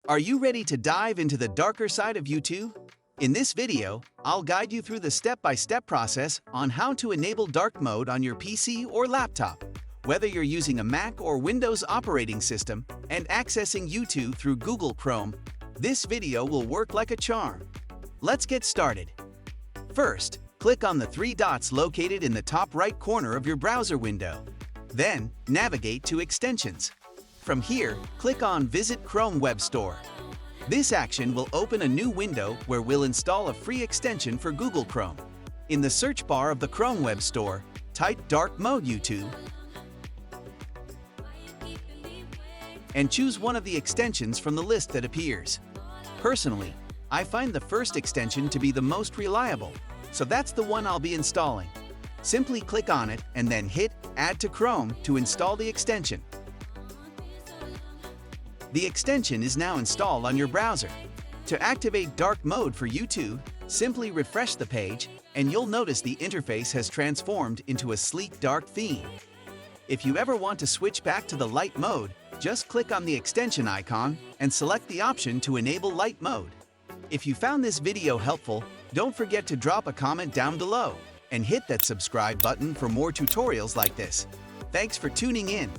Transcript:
Are you ready to dive into the darker side of YouTube? In this video, I'll guide you through the step-by-step process on how to enable dark mode on your PC or laptop, whether you're using a Mac or Windows operating system and accessing YouTube through Google Chrome. This video will work like a charm. Let's get started. First, click on the three dots located in the top right corner of your browser window. Then, navigate to Extensions. From here, click on Visit Chrome Web Store. This action will open a new window where we'll install a free extension for Google Chrome. In the search bar of the Chrome Web Store, type Dark Mode YouTube and choose one of the extensions from the list that appears. Personally, I find the first extension to be the most reliable, so that's the one I'll be installing. Simply click on it and then hit Add to Chrome to install the extension. The extension is now installed on your browser. To activate dark mode for YouTube, simply refresh the page and you'll notice the interface has transformed into a sleek dark theme. If you ever want to switch back to the light mode, just click on the extension icon and select the option to enable light mode. If you found this video helpful, don't forget to drop a comment down below and hit that subscribe button for more tutorials like this. Thanks for tuning in.